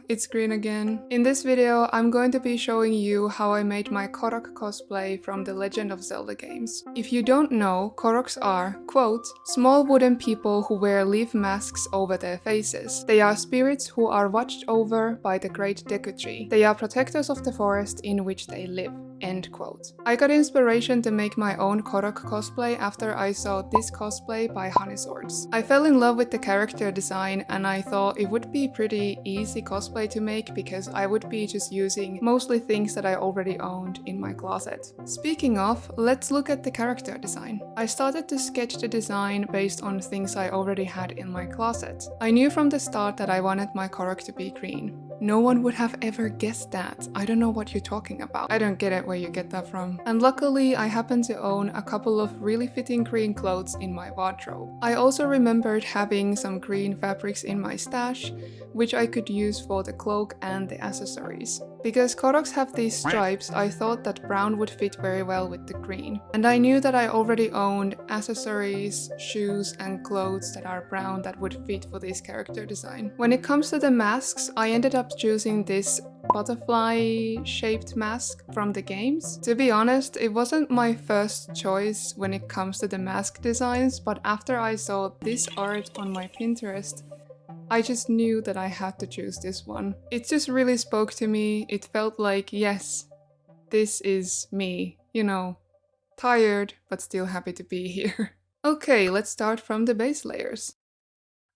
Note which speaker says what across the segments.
Speaker 1: it's Green again. In this video, I'm going to be showing you how I made my Korok cosplay from the Legend of Zelda games. If you don't know, Koroks are, quote, small wooden people who wear leaf masks over their faces. They are spirits who are watched over by the great Deku Tree. They are protectors of the forest in which they live. End quote. I got inspiration to make my own Korok cosplay after I saw this cosplay by Honeyswordcosplay. I fell in love with the character design and I thought it would be pretty easy cosplay to make because I would be just using mostly things that I already owned in my closet. Speaking of, let's look at the character design. I started to sketch the design based on things I already had in my closet. I knew from the start that I wanted my Korok to be green. No one would have ever guessed that. I don't know what you're talking about. I don't get it where you get that from. And luckily, I happen to own a couple of really fitting green clothes in my wardrobe. I also remembered having some green fabrics in my stash, which I could use for the cloak and the accessories. Because Koroks have these stripes, I thought that brown would fit very well with the green. And I knew that I already owned accessories, shoes, and clothes that are brown that would fit for this character design. When it comes to the masks, I ended up choosing this butterfly-shaped mask from the games. To be honest, it wasn't my first choice when it comes to the mask designs, but after I saw this art on my Pinterest, I just knew that I had to choose this one. It just really spoke to me. It felt like, yes, this is me, you know, tired but still happy to be here. Okay, let's start from the base layers.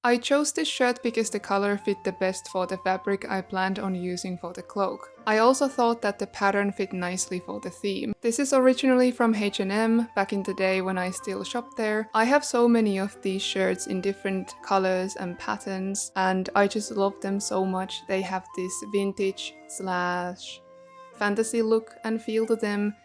Speaker 1: I chose this shirt because the color fit the best for the fabric I planned on using for the cloak. I also thought that the pattern fit nicely for the theme. This is originally from H&M, back in the day when I still shopped there. I have so many of these shirts in different colors and patterns, and I just love them so much. They have this vintage / fantasy look and feel to them,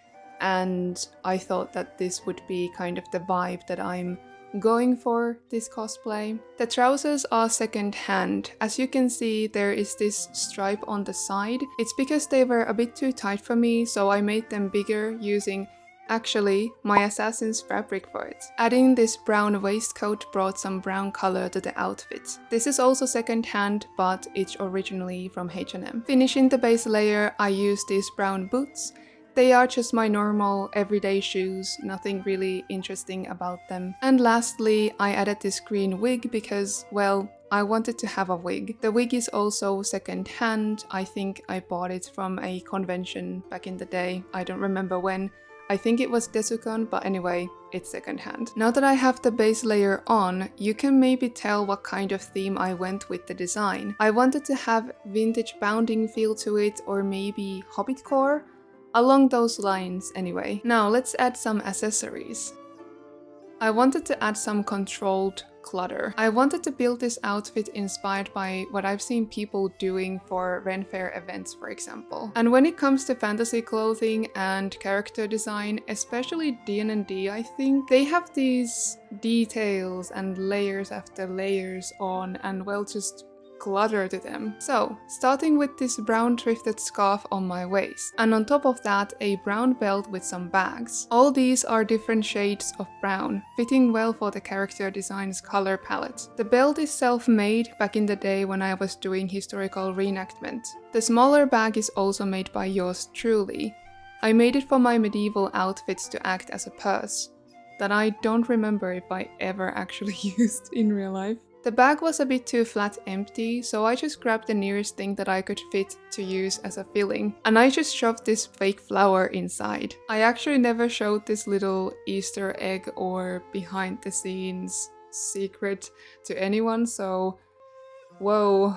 Speaker 1: and I thought that this would be kind of the vibe that I'm going for this cosplay. The trousers are second hand. As you can see, there is this stripe on the side. It's because they were a bit too tight for me, so I made them bigger using actually my assassin's fabric for it. Adding this brown waistcoat brought some brown color to the outfit. This is also second hand, but it's originally from H&M. Finishing the base layer, I used these brown boots. They are just my normal everyday shoes, nothing really interesting about them. And lastly, I added this green wig because, well, I wanted to have a wig. The wig is also second hand. I think I bought it from a convention back in the day. I don't remember when. I think it was Desukon, but anyway, it's second hand. Now that I have the base layer on, you can maybe tell what kind of theme I went with the design. I wanted to have vintage bounding feel to it, or maybe hobbitcore. Along those lines anyway. Now let's add some accessories. I wanted to add some controlled clutter. I wanted to build this outfit inspired by what I've seen people doing for Ren Fair events, for example. And when it comes to fantasy clothing and character design, especially D&D, I think, they have these details and layers after layers on, and well, just clutter to them. So, starting with this brown thrifted scarf on my waist, and on top of that a brown belt with some bags. All these are different shades of brown, fitting well for the character design's color palette. The belt is self-made back in the day when I was doing historical reenactment. The smaller bag is also made by yours truly. I made it for my medieval outfits to act as a purse, that I don't remember if I ever actually used in real life. The bag was a bit too flat empty, so I just grabbed the nearest thing that I could fit to use as a filling, and I just shoved this fake flower inside. I actually never showed this little Easter egg or behind the scenes secret to anyone, so whoa,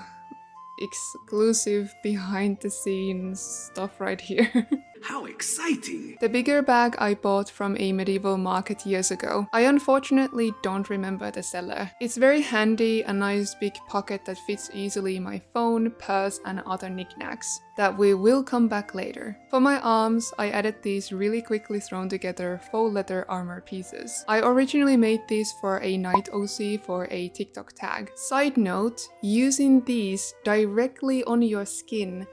Speaker 1: exclusive behind the scenes stuff right here.
Speaker 2: How exciting!
Speaker 1: The bigger bag I bought from a medieval market years ago. I unfortunately don't remember the seller. It's very handy, a nice big pocket that fits easily my phone, purse, and other knickknacks that we will come back later. For my arms, I added these really quickly thrown together faux leather armor pieces. I originally made these for a night OC for a TikTok tag. Side note, using these directly on your skin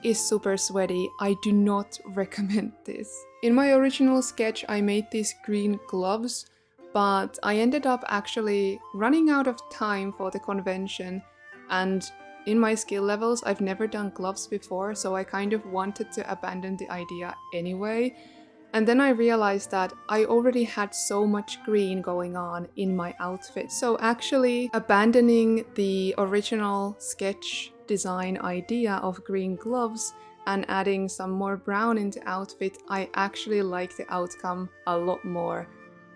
Speaker 1: is super sweaty. I do not recommend this. In my original sketch, I made these green gloves, but I ended up actually running out of time for the convention and in my skill levels, I've never done gloves before, so I kind of wanted to abandon the idea anyway. And then I realized that I already had so much green going on in my outfit. So actually abandoning the original sketch design idea of green gloves and adding some more brown into outfit, I actually like the outcome a lot more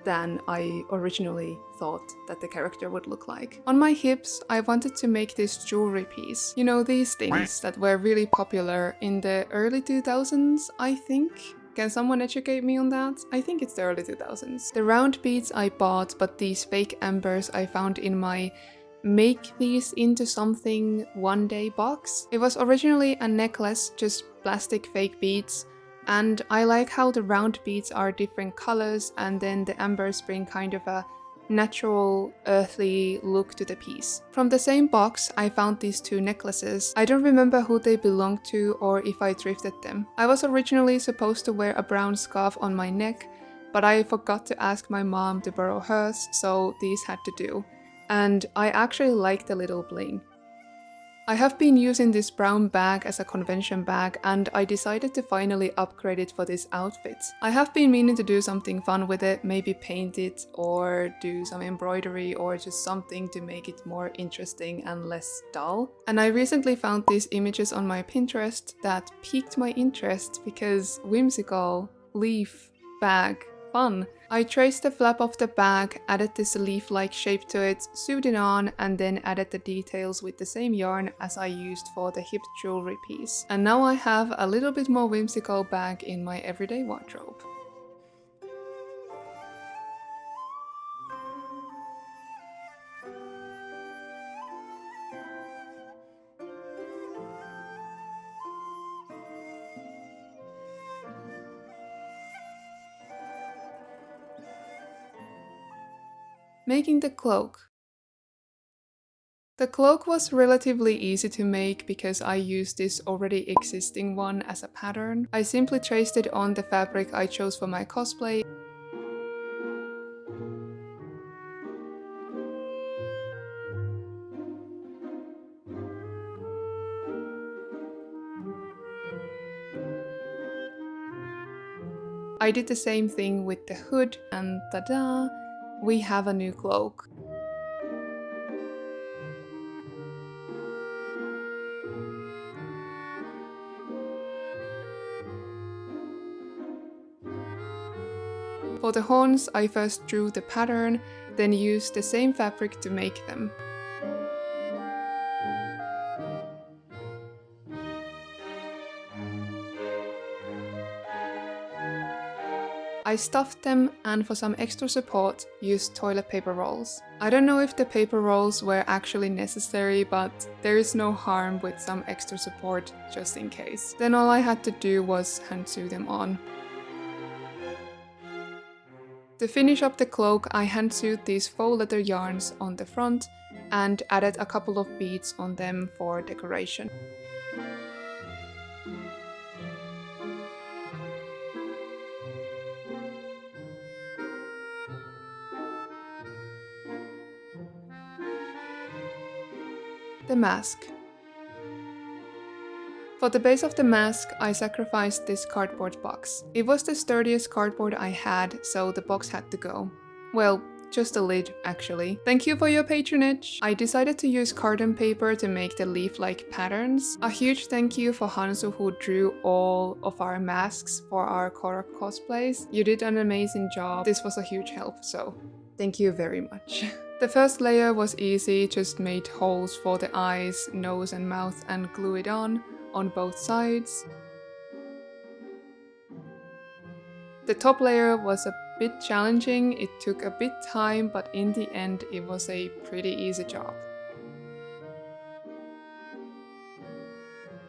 Speaker 1: than I originally thought that the character would look like. On my hips, I wanted to make this jewelry piece. You know, these things that were really popular in the early 2000s, I think. Can someone educate me on that? I think it's the early 2000s. The round beads I bought, but these fake embers I found in my make these into something one day box. It was originally a necklace, just plastic fake beads, and I like how the round beads are different colors and then the embers bring kind of a natural, earthly look to the piece. From the same box, I found these two necklaces. I don't remember who they belonged to or if I thrifted them. I was originally supposed to wear a brown scarf on my neck, but I forgot to ask my mom to borrow hers, so these had to do. And I actually like the little bling. I have been using this brown bag as a convention bag and I decided to finally upgrade it for this outfit. I have been meaning to do something fun with it, maybe paint it or do some embroidery or just something to make it more interesting and less dull. And I recently found these images on my Pinterest that piqued my interest because whimsical, leaf, bag, fun. I traced the flap of the bag, added this leaf-like shape to it, sewed it on, and then added the details with the same yarn as I used for the hip jewelry piece. And now I have a little bit more whimsical bag in my everyday wardrobe. Making the cloak. The cloak was relatively easy to make because I used this already existing one as a pattern. I simply traced it on the fabric I chose for my cosplay. I did the same thing with the hood and ta-da! We have a new cloak. For the horns, I first drew the pattern, then used the same fabric to make them. I stuffed them and for some extra support used toilet paper rolls. I don't know if the paper rolls were actually necessary, but there is no harm with some extra support just in case. Then all I had to do was hand sew them on. To finish up the cloak, I hand sewed these faux leather yarns on the front and added a couple of beads on them for decoration. The mask. For the base of the mask, I sacrificed this cardboard box. It was the sturdiest cardboard I had, so the box had to go. Well, just the lid, actually. Thank you for your patronage! I decided to use carton paper to make the leaf-like patterns. A huge thank you for Hansu who drew all of our masks for our Korok cosplays. You did an amazing job. This was a huge help, so thank you very much. The first layer was easy, just made holes for the eyes, nose and mouth and glue it on both sides. The top layer was a bit challenging, it took a bit time, but in the end it was a pretty easy job.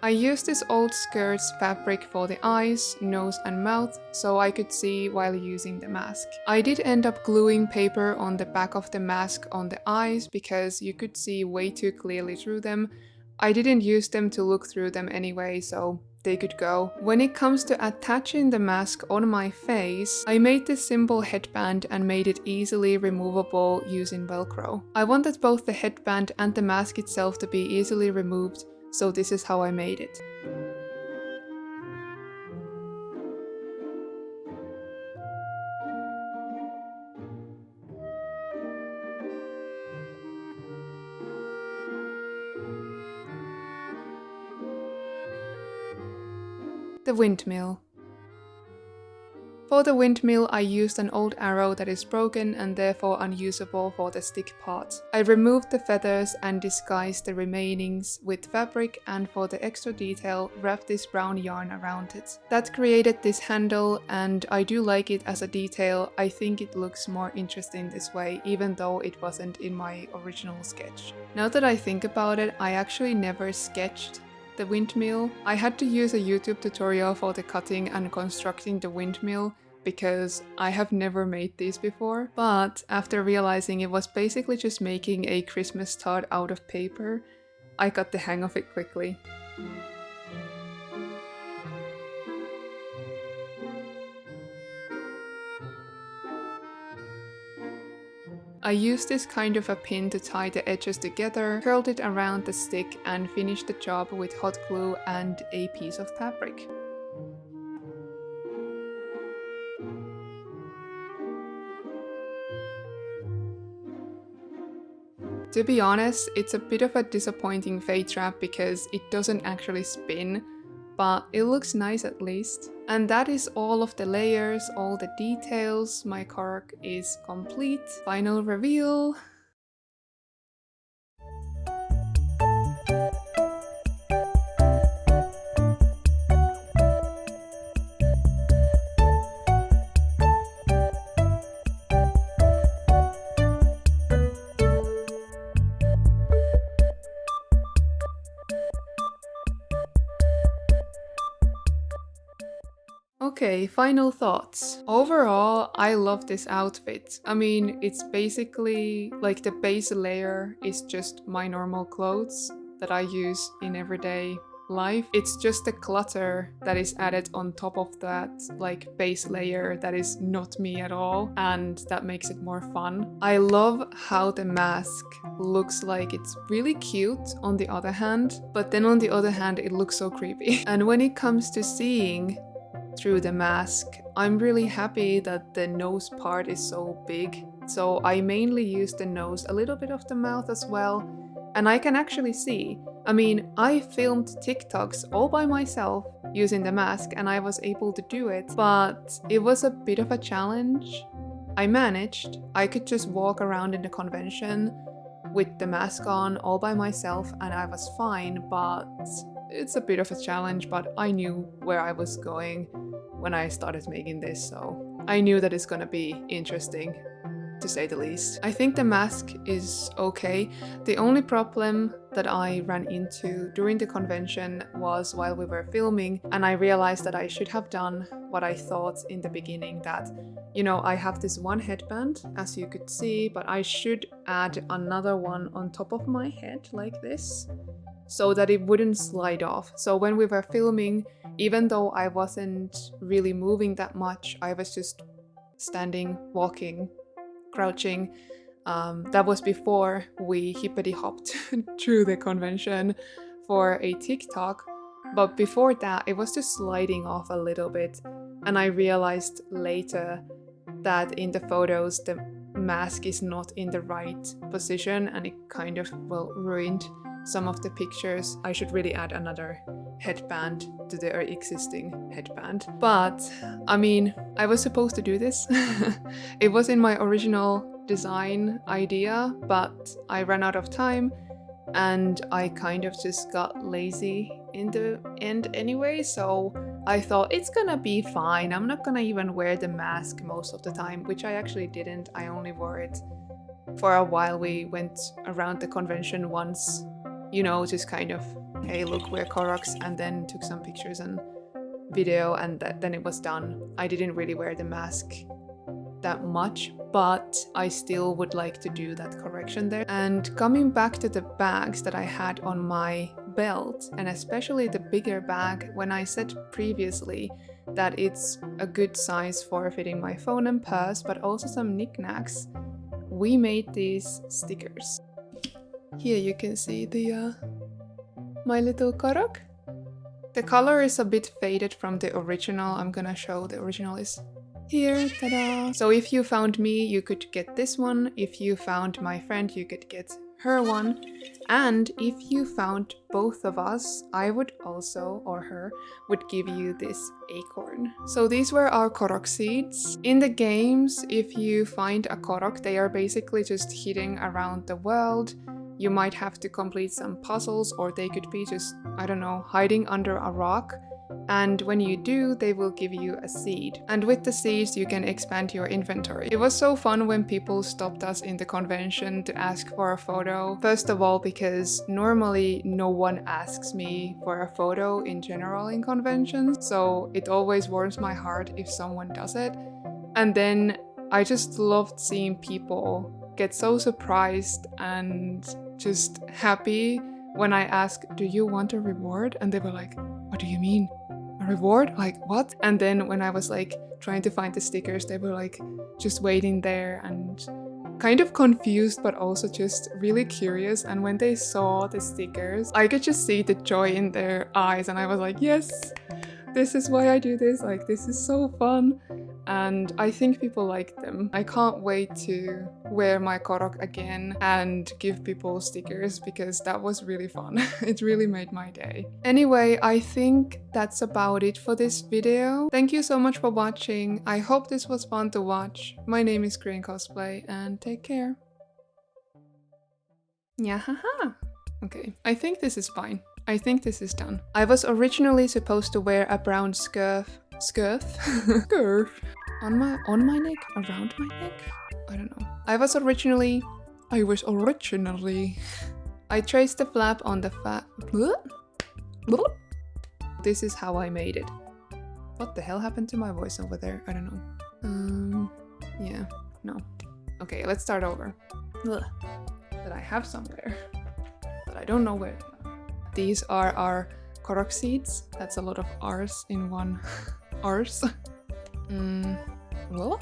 Speaker 1: I used this old skirt's fabric for the eyes, nose and mouth so I could see while using the mask. I did end up gluing paper on the back of the mask on the eyes because you could see way too clearly through them. I didn't use them to look through them anyway, so they could go. When it comes to attaching the mask on my face, I made this simple headband and made it easily removable using Velcro. I wanted both the headband and the mask itself to be easily removed, so this is how I made it. The windmill. For the windmill, I used an old arrow that is broken and therefore unusable for the stick part. I removed the feathers and disguised the remainings with fabric, and for the extra detail, wrapped this brown yarn around it. That created this handle, and I do like it as a detail. I think it looks more interesting this way, even though it wasn't in my original sketch. Now that I think about it, I actually never sketched the windmill. I had to use a YouTube tutorial for the cutting and constructing the windmill because I have never made these before, but after realizing it was basically just making a Christmas tart out of paper, I got the hang of it quickly. I used this kind of a pin to tie the edges together, curled it around the stick, and finished the job with hot glue and a piece of fabric. To be honest, it's a bit of a disappointing fade wrap because it doesn't actually spin, but it looks nice at least. And that is all of the layers, all the details. My Korok is complete. Final reveal. Okay, final thoughts. Overall, I love this outfit. I mean, it's basically like the base layer is just my normal clothes that I use in everyday life. It's just the clutter that is added on top of that like base layer that is not me at all, and that makes it more fun. I love how the mask looks like it's really cute on the other hand, but then on the other hand it looks so creepy. And when it comes to seeing through the mask, I'm really happy that the nose part is so big. So I mainly use the nose, a little bit of the mouth as well, and I can actually see. I mean, I filmed TikToks all by myself using the mask and I was able to do it, but it was a bit of a challenge. I managed. I could just walk around in the convention with the mask on all by myself and I was fine, but it's a bit of a challenge, but I knew where I was going when I started making this, so I knew that it's gonna be interesting, to say the least. I think the mask is okay. The only problem that I ran into during the convention was while we were filming, and I realized that I should have done what I thought in the beginning, that, you know, I have this one headband, as you could see, but I should add another one on top of my head like this, so that it wouldn't slide off. So when we were filming, even though I wasn't really moving that much, I was just standing, walking, crouching. That was before we hippity hopped through the convention for a TikTok. But before that, it was just sliding off a little bit. And I realized later that in the photos, the mask is not in the right position and it kind of, well, ruined some of the pictures. I should really add another headband to their existing headband. But I mean, I was supposed to do this. It was in my original design idea, but I ran out of time and I kind of just got lazy in the end anyway, so I thought it's gonna be fine. I'm not gonna even wear the mask most of the time, which I actually didn't. I only wore it for a while. We went around the convention once, you know, just kind of, hey, look, we're Koroks, and then took some pictures and video, and then it was done. I didn't really wear the mask that much, but I still would like to do that correction there. And coming back to the bags that I had on my belt, and especially the bigger bag, when I said previously that it's a good size for fitting my phone and purse, but also some knickknacks, we made these stickers. Here you can see the my little Korok. The color is a bit faded from the original. I'm gonna show the original is here, ta-da! So if you found me, you could get this one. If you found my friend, you could get her one. And if you found both of us, I would also, or her, would give you this acorn. So these were our Korok seeds. In the games, if you find a Korok, they are basically just hidden around the world. You might have to complete some puzzles, or they could be just, I don't know, hiding under a rock. And when you do, they will give you a seed. And with the seeds, you can expand your inventory. It was so fun when people stopped us in the convention to ask for a photo. First of all, because normally no one asks me for a photo in general in conventions, so it always warms my heart if someone does it. And then I just loved seeing people get so surprised and just happy when I asked, "Do you want a reward?" And they were like, "What do you mean? A reward? Like what?" And then when I was like trying to find the stickers, they were like just waiting there and kind of confused, but also just really curious. And when they saw the stickers, I could just see the joy in their eyes, and I was like, yes, this is why I do this. Like, this is so fun. And I think people like them. I can't wait to wear my Korok again and give people stickers, because that was really fun. It really made my day. Anyway, I think that's about it for this video. Thank you so much for watching. I hope this was fun to watch. My name is GreenCosplay, and take care. Nyahaha. Okay, I think this is fine. I think this is done. I was originally supposed to wear a brown scarf on my neck, around my neck. I don't know. I traced the flap on the This is how I made it. What the hell happened to my voice over there? I don't know. Yeah, no. Okay, let's start over. That I have somewhere, but I don't know where. These are our Korok seeds. That's a lot of R's in one. R's. Well.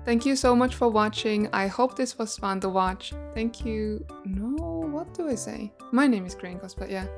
Speaker 1: Thank you so much for watching. I hope this was fun to watch. Thank you. No, what do I say? My name is GreenCosplay, yeah.